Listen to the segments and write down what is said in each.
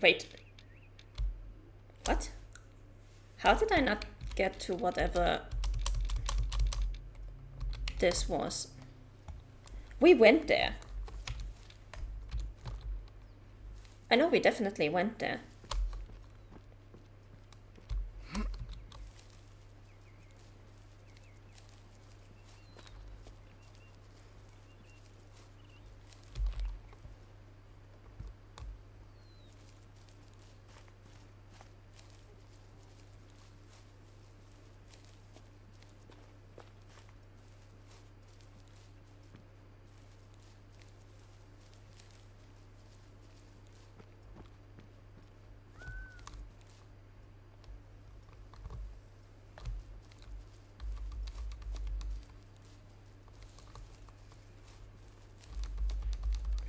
Wait. What? How did I not get to whatever this was? We went there. I know we definitely went there.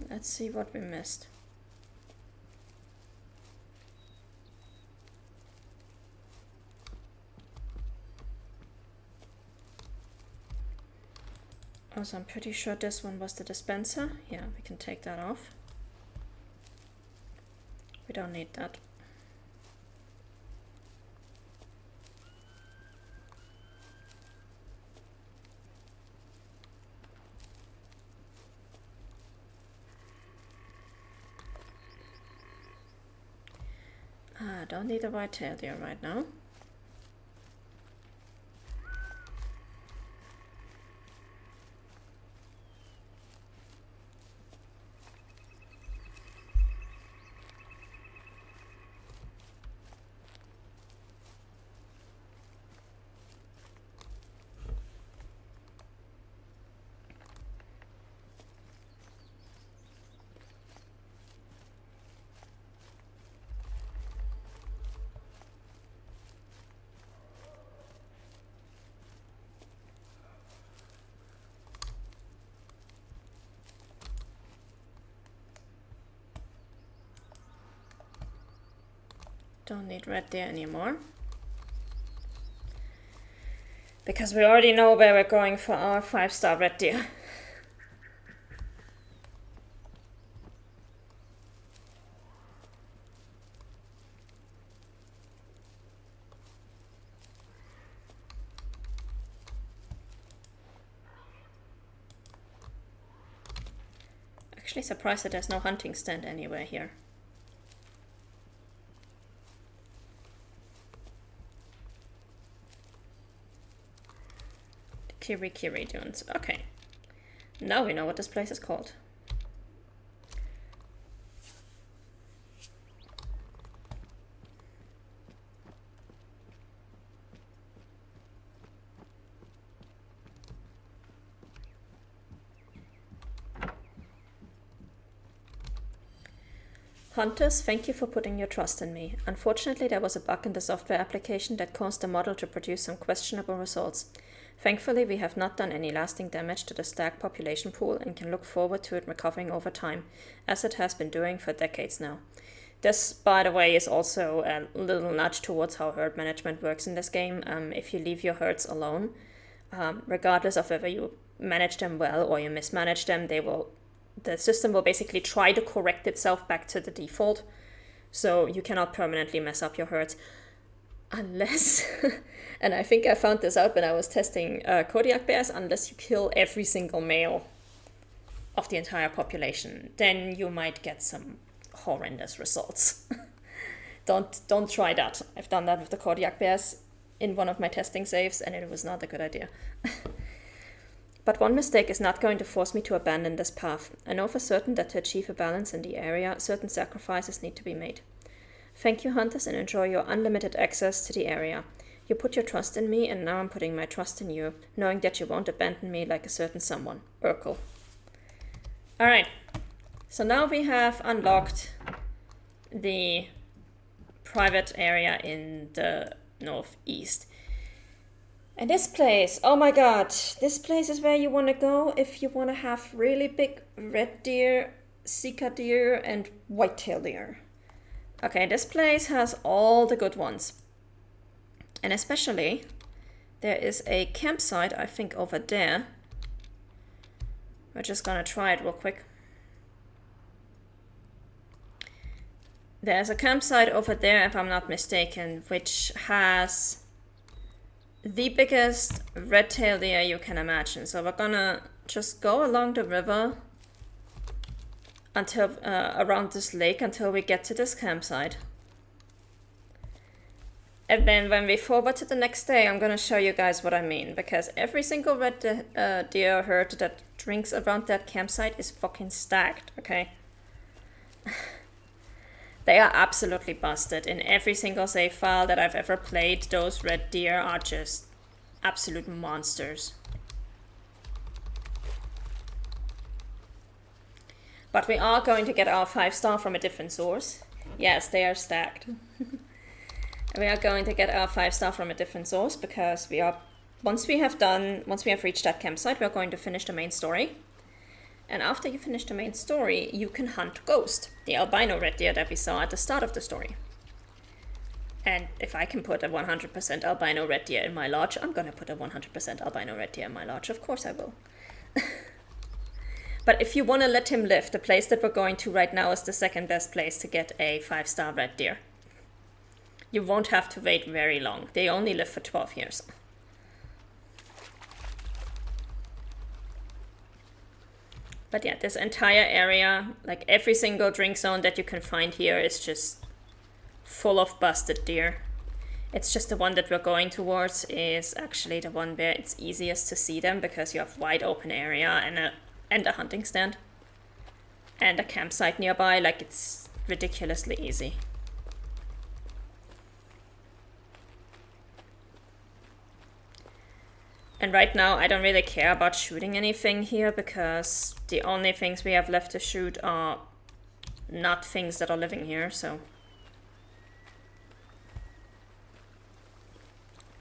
Let's see what we missed. Also, I'm pretty sure this one was the dispenser. Yeah, we can take that off. We don't need that. Don't need a white tail deer right now. Don't need red deer anymore. Because we already know where we're going for our 5-star red deer. Actually surprised that there's no hunting stand anywhere here. Kiri Dunes. Okay. Now we know what this place is called. Hunters, thank you for putting your trust in me. Unfortunately, there was a bug in the software application that caused the model to produce some questionable results. Thankfully, we have not done any lasting damage to the stag population pool and can look forward to it recovering over time, as it has been doing for decades now. This, by the way, is also a little nudge towards how herd management works in this game. If you leave your herds alone, regardless of whether you manage them well or you mismanage them, the system will basically try to correct itself back to the default. So you cannot permanently mess up your herds. Unless, and I think I found this out when I was testing Kodiak bears, unless you kill every single male of the entire population, then you might get some horrendous results. Don't try that. I've done that with the Kodiak bears in one of my testing saves, and it was not a good idea. But one mistake is not going to force me to abandon this path. I know for certain that to achieve a balance in the area, certain sacrifices need to be made. Thank you, hunters, and enjoy your unlimited access to the area. You put your trust in me, and now I'm putting my trust in you, knowing that you won't abandon me like a certain someone. Urkel. Alright, so now we have unlocked the private area in the northeast. And this place, oh my god, this place is where you want to go if you want to have really big red deer, sika deer, and whitetail deer. Okay, this place has all the good ones. And especially, there is a campsite, I think, over there. We're just gonna try it real quick. There's a campsite over there, if I'm not mistaken, which has the biggest red-tailed deer you can imagine. So we're gonna just go along the river until around this lake until we get to this campsite. And then when we forward to the next day, I'm gonna show you guys what I mean, because every single red deer herd that drinks around that campsite is fucking stacked, okay? They are absolutely busted. In every single save file that I've ever played, those red deer are just absolute monsters. But we are going to get our 5-star from a different source. Yes, they are stacked. We are going to get our 5-star from a different source because once we have reached that campsite, we are going to finish the main story. And after you finish the main story, you can hunt Ghost, the albino red deer that we saw at the start of the story. And if I can put a 100% albino red deer in my lodge, I'm gonna put a 100% albino red deer in my lodge. Of course I will. But if you want to let him live, the place that we're going to right now is the second best place to get a 5-star red deer. You won't have to wait very long. They only live for 12 years. But yeah, this entire area, like every single drink zone that you can find here is just full of busted deer. It's just the one that we're going towards is actually the one where it's easiest to see them because you have wide open area and a hunting stand. And a campsite nearby, like it's ridiculously easy. And right now, I don't really care about shooting anything here because the only things we have left to shoot are not things that are living here, so.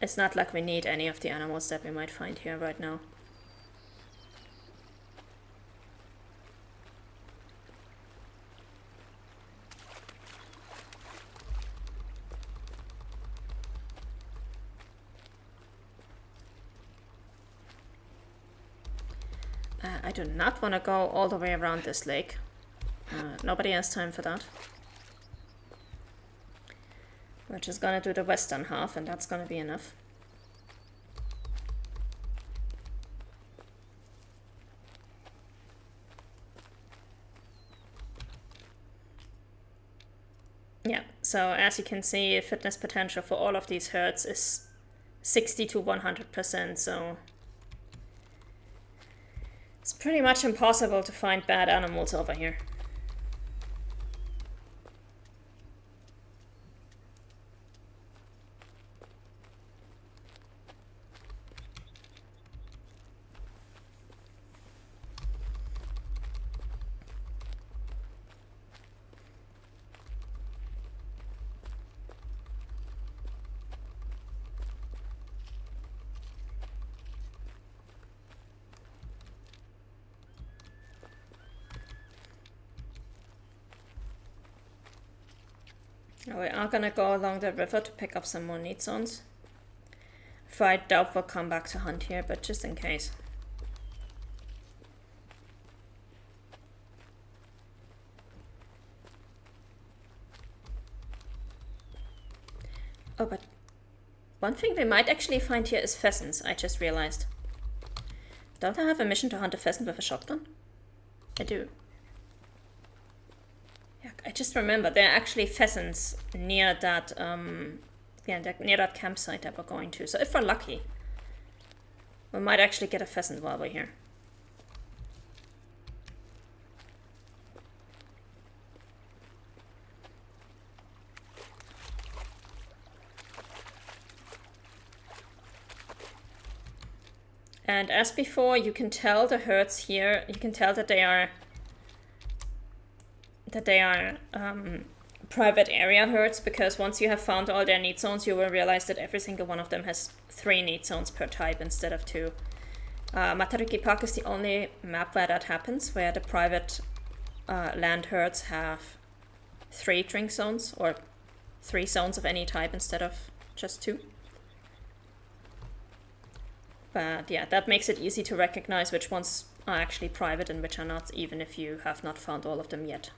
It's not like we need any of the animals that we might find here right now. I do not want to go all the way around this lake. Nobody has time for that. We're just gonna do the western half and that's gonna be enough. Yeah, so as you can see, fitness potential for all of these herds is 60 to 100%, so it's pretty much impossible to find bad animals over here. We are gonna go along the river to pick up some more need zones. For I doubt we'll come back to hunt here, but just in case. Oh, but one thing we might actually find here is pheasants, I just realized. Don't I have a mission to hunt a pheasant with a shotgun? I do. Yeah, I just remember there are actually pheasants near that near that campsite that we're going to. So if we're lucky, we might actually get a pheasant while we're here. And as before, you can tell the herds here, you can tell that they are private area herds, because once you have found all their need zones, you will realize that every single one of them has 3 need zones per type instead of 2. Matariki Park is the only map where that happens, where the private land herds have 3 drink zones, or 3 zones of any type instead of just 2. But yeah, that makes it easy to recognize which ones are actually private and which are not, even if you have not found all of them yet.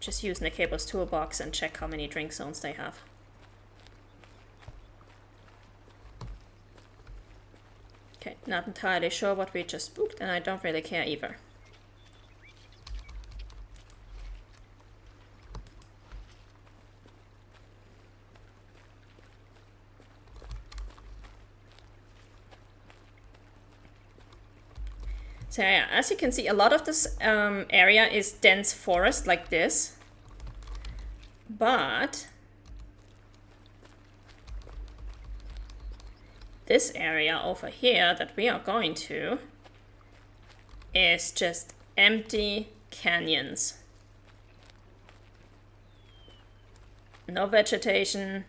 just use Nikabo's toolbox and check how many drink zones they have. Okay, not entirely sure what we just spooked, and I don't really care either. So yeah, as you can see, a lot of this area is dense forest like this. But this area over here that we are going to is just empty canyons. No vegetation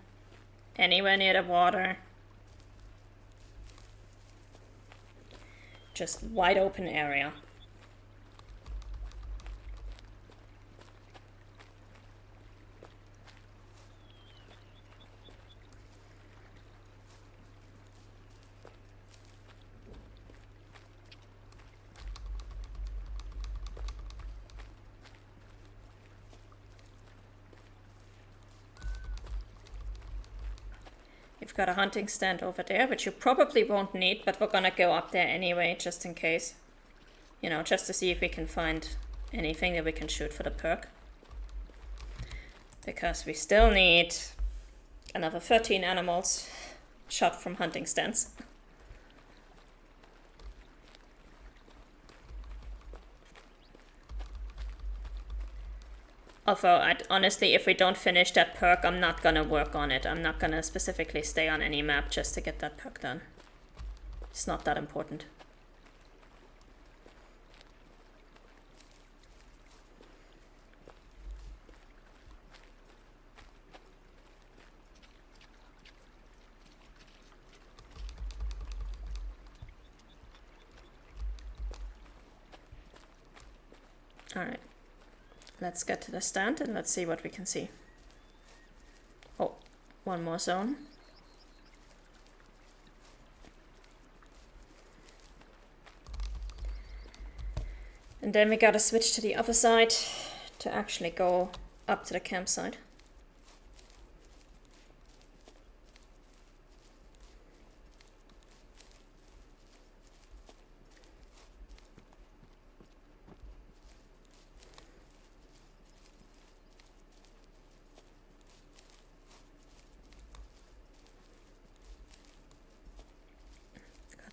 anywhere near the water. Just wide open area. We've got a hunting stand over there, which you probably won't need, but we're gonna go up there anyway, just in case. You know, just to see if we can find anything that we can shoot for the perk. Because we still need another 13 animals shot from hunting stands. Although, honestly, if we don't finish that perk, I'm not gonna work on it. I'm not gonna specifically stay on any map just to get that perk done. It's not that important. All right. Let's get to the stand and let's see what we can see. Oh, one more zone. And then we gotta switch to the other side to actually go up to the campsite.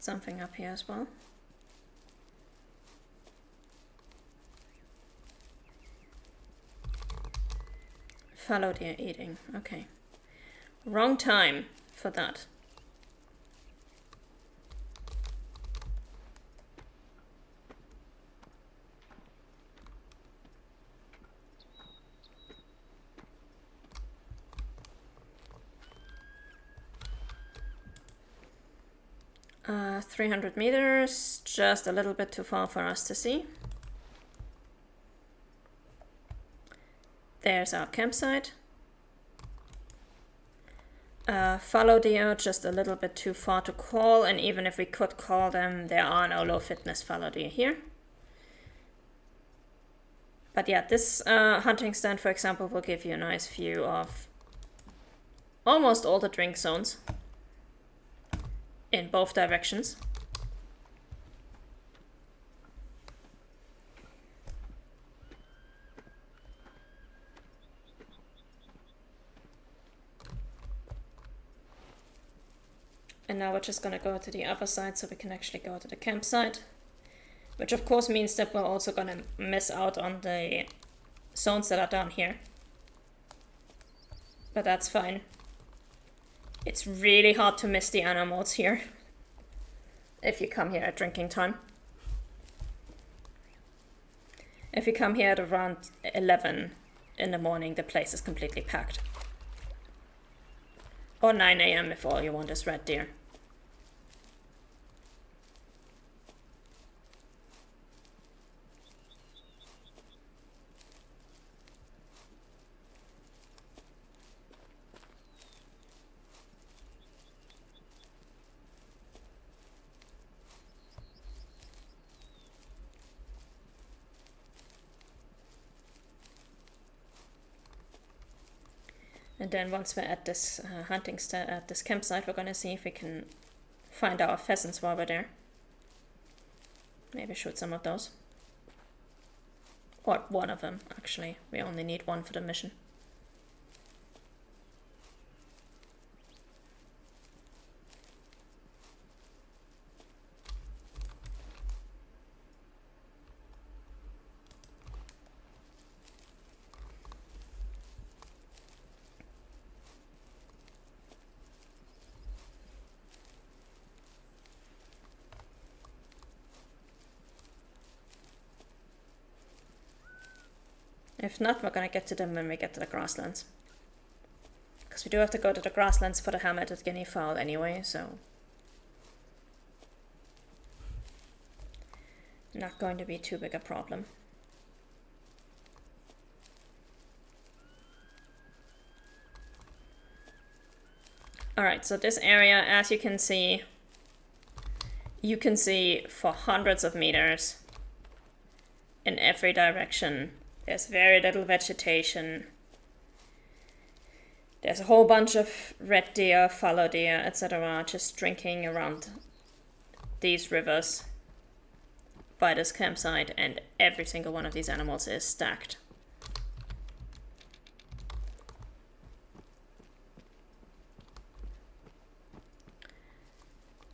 Something up here as well. Fallow deer eating. Okay. Wrong time for that. Uh, 300 meters, just a little bit too far for us to see. There's our campsite. Fallow deer, just a little bit too far to call, and even if we could call them, there are no low fitness fallow deer here. But yeah, this hunting stand, for example, will give you a nice view of almost all the drink zones in both directions. And now we're just going to go to the other side so we can actually go to the campsite. Which of course means that we're also going to miss out on the zones that are down here. But that's fine. It's really hard to miss the animals here if you come here at drinking time. If you come here at around 11 in the morning, the place is completely packed. Or 9 AM if all you want is red deer. And then once we're at this at this campsite, we're gonna see if we can find our pheasants while we're there. Maybe shoot some of those. Or one of them, actually. We only need one for the mission. If not, we're gonna get to them when we get to the grasslands. Because we do have to go to the grasslands for the helmeted guinea fowl anyway, so... not going to be too big a problem. Alright, so this area, as you can see for hundreds of meters in every direction. There's very little vegetation. There's a whole bunch of red deer, fallow deer, etc. just drinking around these rivers by this campsite, and every single one of these animals is stacked.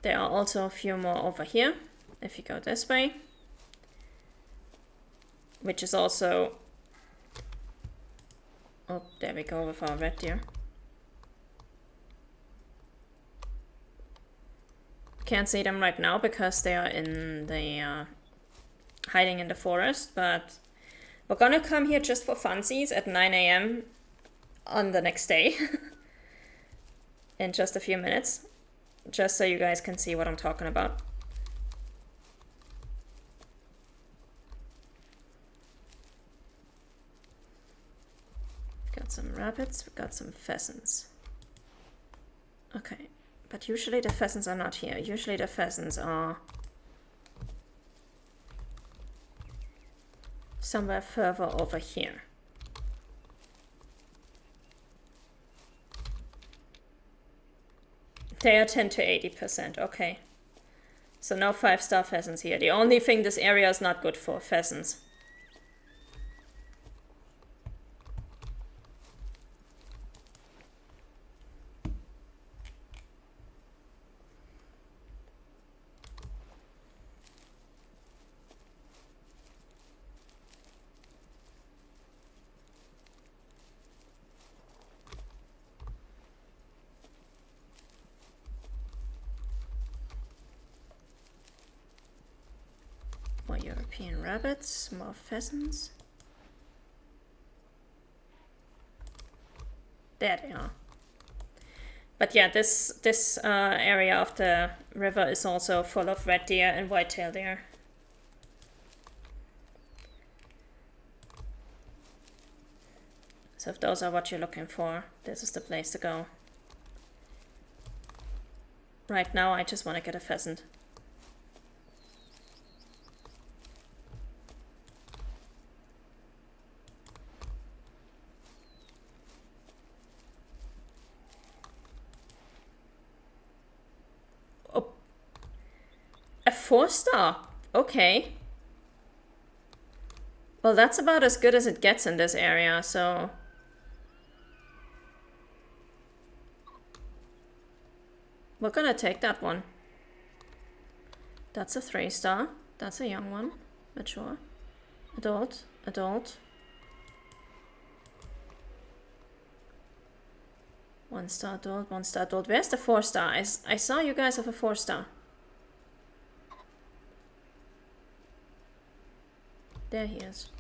There are also a few more over here, if you go this way, which is also... oh, there we go with our red deer. Can't see them right now because they are in the hiding in the forest, but we're gonna come here just for funsies at 9 AM on the next day in just a few minutes, just so you guys can see what I'm talking about. Got some rabbits, we got some pheasants. Okay, but usually the pheasants are not here. Usually the pheasants are somewhere further over here. They are 10 to 80%, okay. So no 5-star pheasants here. The only thing this area is not good for, pheasants. More European rabbits, more pheasants. There they are. But yeah, this area of the river is also full of red deer and white-tailed deer. So if those are what you're looking for, this is the place to go. Right now, I just want to get a pheasant. A 4-star, okay. Well, that's about as good as it gets in this area, so... we're gonna take that one. That's a 3-star. That's a young one. Mature. Adult. Adult. 1-star adult. 1-star adult. Where's the 4-star? I saw you guys have a 4-star. There he is.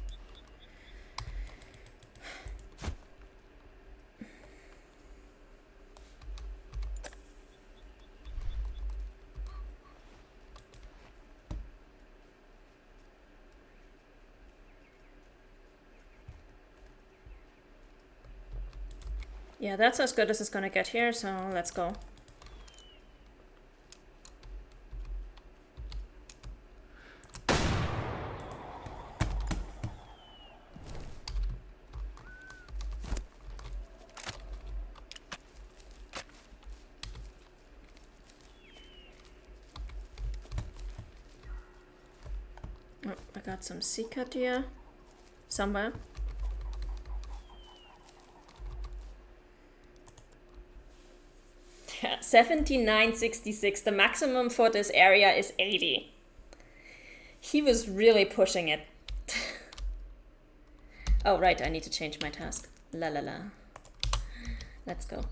Yeah, that's as good as it's gonna get here, so let's go. got some Seeker deer somewhere. Yeah, 79.66. The maximum for this area is 80. He was really pushing it. Oh, right, I need to change my task. La la la. Let's go.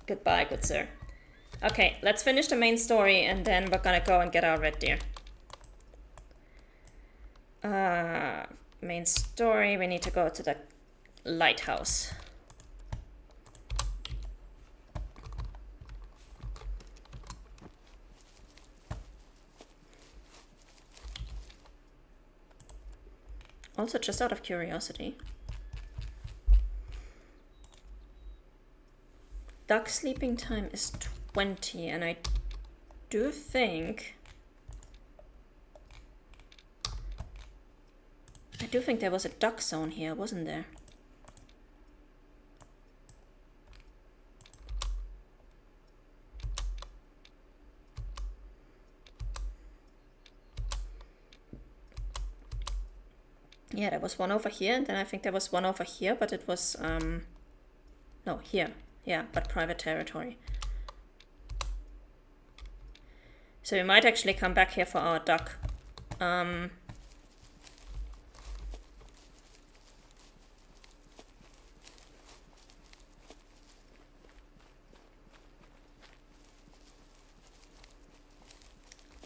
Goodbye, good sir. Okay, let's finish the main story and then we're gonna go and get our red deer. Main story, we need to go to the lighthouse. Also, just out of curiosity. Duck sleeping time is 20, and I do think there was a duck zone here, wasn't there? Yeah, there was one over here, and then I think there was one over here, but it was, no, here. Yeah, but private territory. So we might actually come back here for our duck.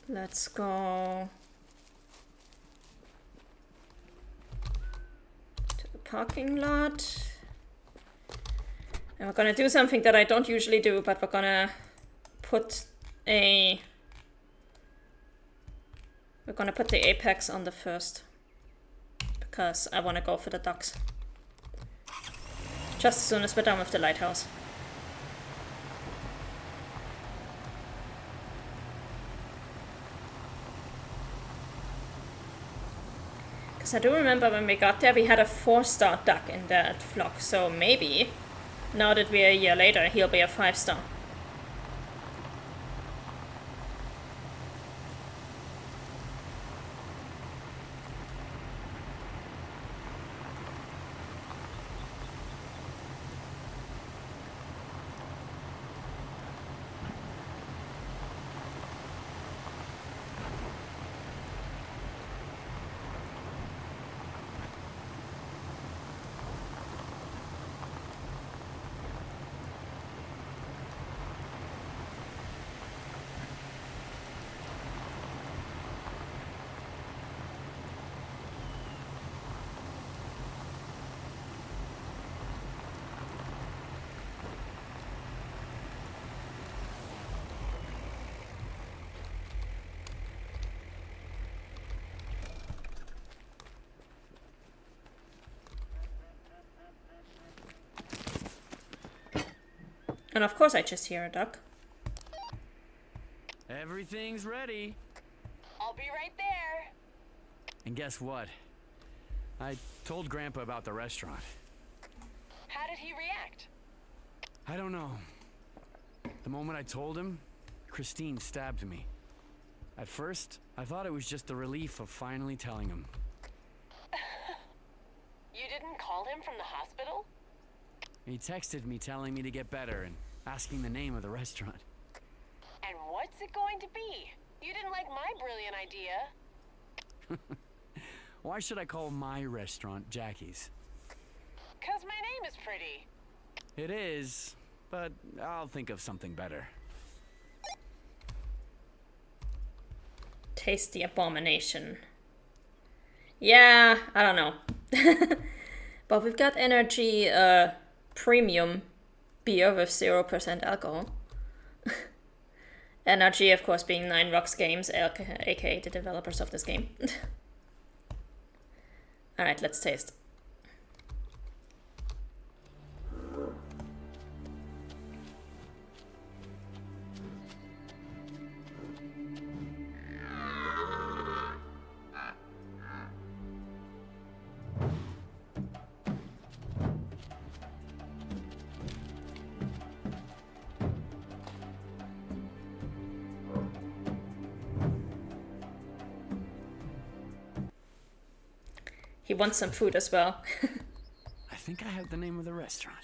Let's go to the parking lot. And we're gonna do something that I don't usually do, but we're gonna put the apex on the first, because I wanna go for the ducks. Just as soon as we're done with the lighthouse. Because I do remember when we got there, we had a 4-star duck in that flock, so maybe now that we're a year later, he'll be a 5-star. And of course I just hear a duck. Everything's ready. I'll be right there. And guess what? I told Grandpa about the restaurant. How did he react? I don't know. The moment I told him, Christine stabbed me. At first, I thought it was just the relief of finally telling him. You didn't call him from the hospital? He texted me telling me to get better and asking the name of the restaurant. And what's it going to be? You didn't like my brilliant idea. Why should I call my restaurant Jackie's? 'Cause my name is pretty. It is, but I'll think of something better. Tasty abomination. Yeah, I don't know. But we've got energy premium beer with 0% alcohol. Energy, of course, being 9 Rocks Games, aka the developers of this game. Alright, let's taste. He wants some food as well. I think I have the name of the restaurant.